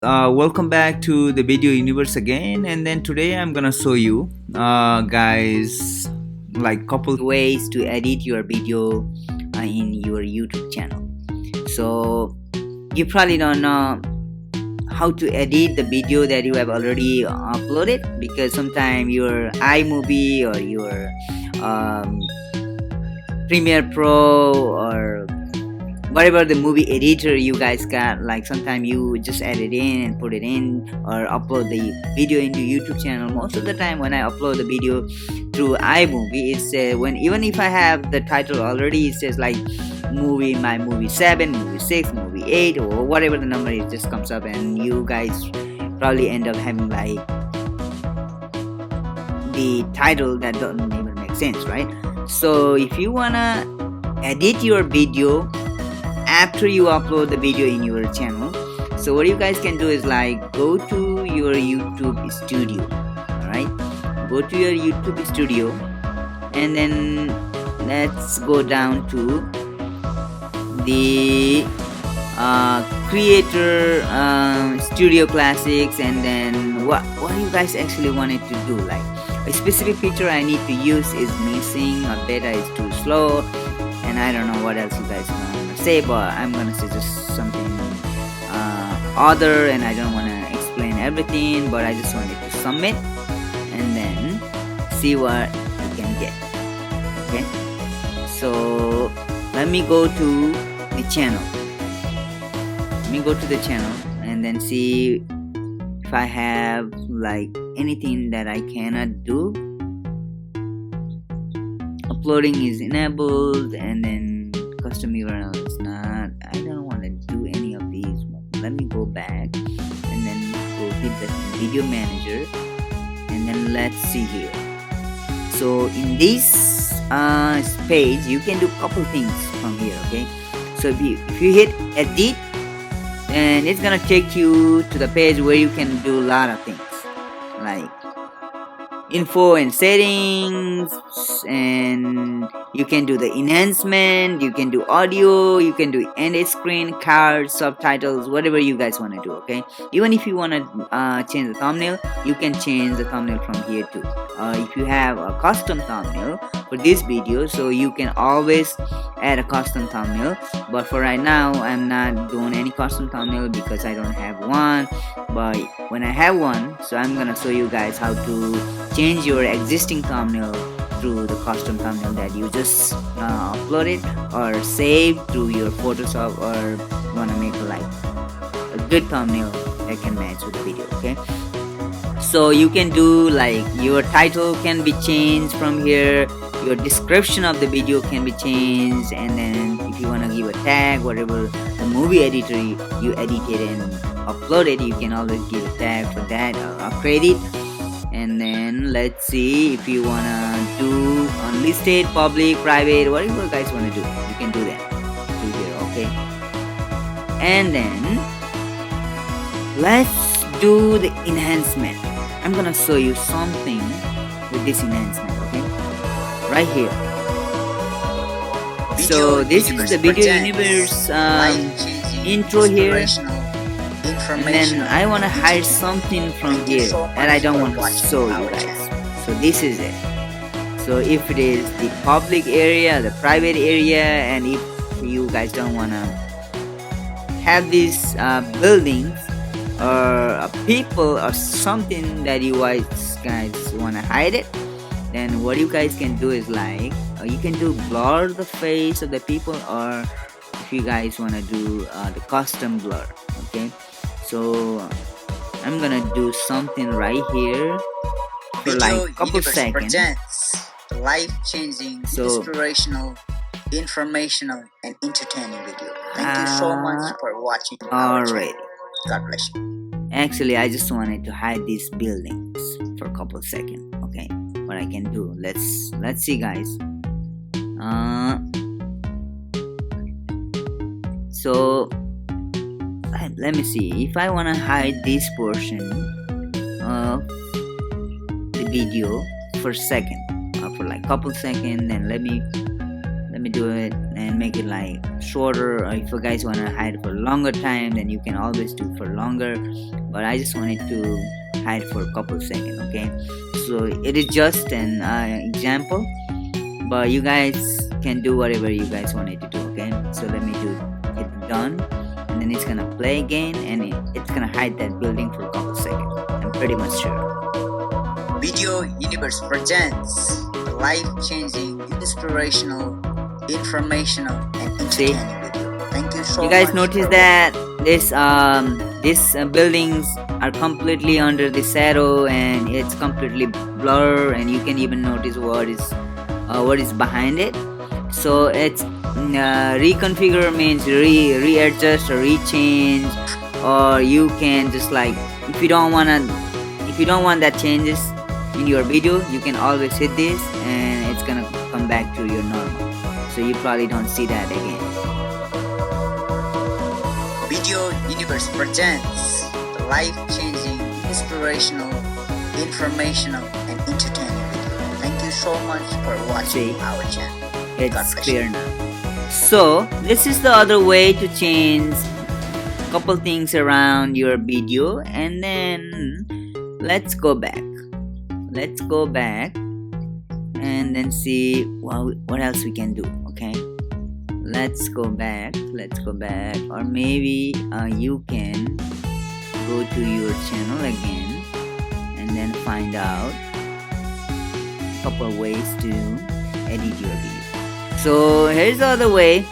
Welcome back to the video universe again, and then today I'm gonna show you guys, like couple ways to edit your video in your YouTube channel. So you probably don't know how to edit the video that you have already uploaded, because sometimes your iMovie or your um, Premiere Pro or whatever the movie editor you guys got, like sometimes you just edit in and put it in or upload the video into YouTube channel. Most of the time when I upload the video through iMovie, it says, when even if I have the title already, it says like my movie 7, movie 6, movie 8, or whatever the number, it just comes up, and you guys probably end up having like the title that doesn't even make sense, right? So if you wanna edit your video after you upload the video in your channel, so what you guys can do is like go to your YouTube studio. All right, go to your YouTube studio, and then let's go down to the creator studio classics, and then what you guys actually wanted to do, like a specific picture I need to use is missing, or data is too slow, and I don't know what else you guys want to say, but I'm gonna say just something other, and I don't want to explain everything, but I just wanted to submit and then see what you can get. Okay, so let me go to the channel. Let me go to the channel and then see if I have like anything that I cannot do. Uploading is enabled, and then custom URL is not. I don't want to do any of these. Let me go back and then go hit the video manager, and then let's see here. So in this page you can do a couple things from here. Okay, so if you hit edit, and it's gonna take you to the page where you can do a lot of things like info and settings, and you can do the enhancement, you can do audio, you can do end screen, cards, subtitles, whatever you guys want to do. Okay, even if you want to change the thumbnail, you can change the thumbnail from here too. If you have a custom thumbnail for this video, so you can always add a custom thumbnail, but for right now I'm not doing any custom thumbnail because I don't have one. But when I have one, so I'm gonna show you guys how to change your existing thumbnail through the custom thumbnail that you just uploaded or saved through your Photoshop, or you want to make like a good thumbnail that can match with the video. Okay, so you can do like your title can be changed from here, your description of the video can be changed, and then if you want to give a tag, whatever the movie editor you edited and uploaded, you can always give a tag for that, a credit. And then let's see if you wanna do unlisted, public, private, whatever you guys wanna do, you can do that through here. Okay, and then let's do the enhancement. I'm gonna show you something with this enhancement. Okay, right here. So this is the video universe intro here, and then I want to hide something from here that I don't want to show you guys. So this is it. So if it is the public area, the private area, and if you guys don't want to have these buildings or people or something that you guys want to hide it, then what you guys can do is like you can do blur the face of the people, or if you guys want to do the custom blur. Okay, so I'm gonna do something right here for like a couple seconds. Life-changing, inspirational, informational, and entertaining video. Thank you so much for watching. Alright. God bless you. Actually, I just wanted to hide these buildings for a couple seconds. Okay, what I can do? Let's see, guys. So let me see if I want to hide this portion of the video for a second, for like couple seconds. Then let me let me do it and make it like shorter, or if you guys want to hide for longer time, then you can always do for longer, but I just wanted to hide for a couple seconds. Okay, so it is just an example, but you guys can do whatever you guys wanted to do. Okay, so let me hit done, and then it's gonna play again, and it's gonna hide that building for a couple seconds. I'm pretty much sure. Video Universe presents the life-changing, inspirational, informational, and entertaining video. Thank you so much. You guys notice that these buildings are completely under the shadow, and it's completely blur, and you can even notice what is behind it. So it's reconfigure means readjust or rechange, or you can just like if you don't want that changes in your video, you can always hit this and it's gonna come back to your normal, so you probably don't see that again. Video Universe presents the life-changing, inspirational, informational, and entertaining video. Thank you so much for watching our channel. It's clear now. So this is the other way to change a couple things around your video, and then let's go back and then see what else we can do. Okay, let's go back, or maybe you can go to your channel again and then find out a couple of ways to edit your video. So here's the other way.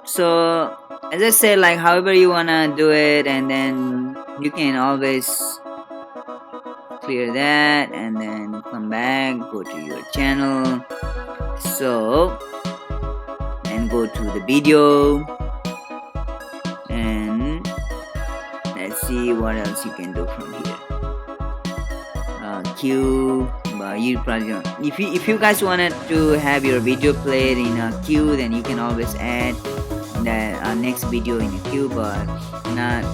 So as I said, like however you wanna do it, and then you can always clear that and then come back, go to your channel, so and go to the video, and let's see what else you can do from here. Queue, but you probably don't. If you guys wanted to have your video played in a queue, then you can always add that next video in a queue, but not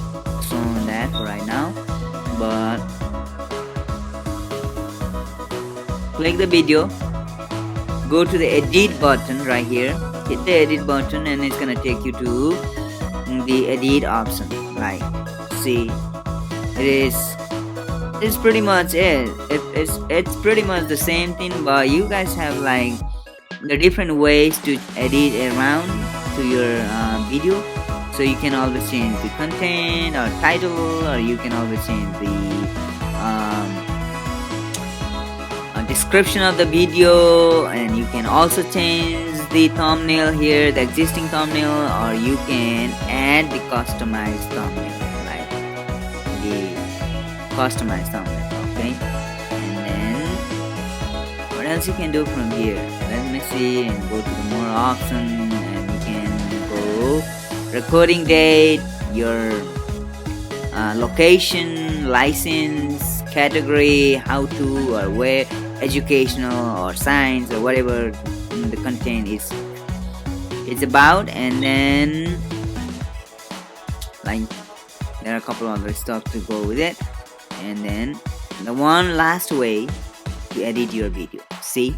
showing that for right now. But click the video, go to the edit button right here, hit the edit button, and it's gonna take you to the edit option. Like, see, it's pretty much it. It's pretty much the same thing, but you guys have like the different ways to edit around to your video. So you can always change the content or title, or you can always change the description of the video, and you can also change the thumbnail here, the existing thumbnail, or you can add the customized thumbnail, like the customized thumbnail. Okay, and then what else you can do from here? Let me see, and go to the more option, and you can go recording date, your location, license, category, how to or where, educational or science or whatever the content is about, and then like there are a couple of other stuff to go with it, and then the one last way to edit your video. See,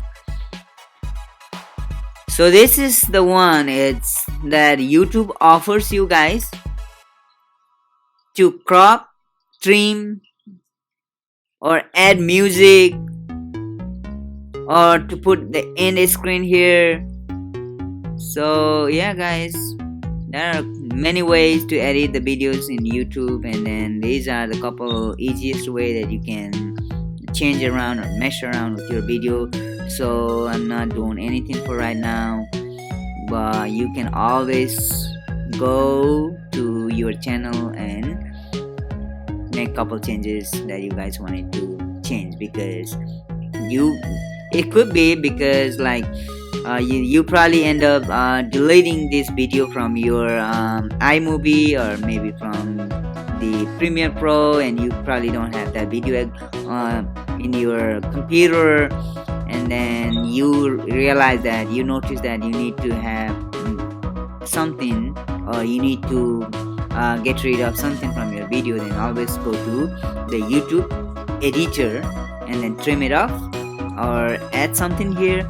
so this is the one, it's that YouTube offers you guys to crop, trim, or add music, or to put the end screen here. So yeah guys, there are many ways to edit the videos in YouTube, and then these are the couple easiest way that you can change around or mess around with your video. So I'm not doing anything for right now, but you can always go to your channel and make couple changes that you guys wanted to change, because it could be because like you probably end up deleting this video from your iMovie, or maybe from the Premiere Pro, and you probably don't have that video in your computer, and then you realize that you notice that you need to have something, or you need to get rid of something from your video, then always go to the YouTube editor and then trim it off or add something here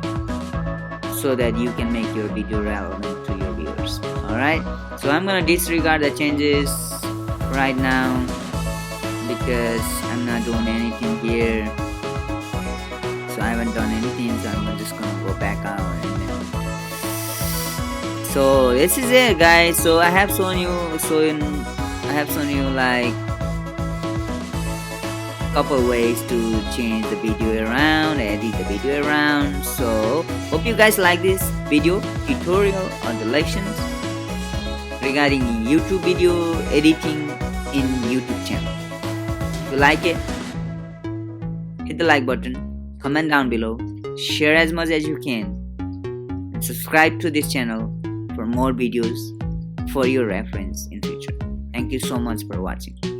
so that you can make your video relevant to your viewers. Alright, so I'm gonna disregard the changes right now because I'm not doing anything here. So I haven't done anything, so I'm just gonna go back out and then. So this is it, guys. So I have shown you like couple ways to change the video around, edit the video around. So hope you guys like this video tutorial on the lessons regarding YouTube video editing in YouTube channel. If you like it, hit the like button, comment down below, share as much as you can, and subscribe to this channel for more videos for your reference in future. Thank you so much for watching.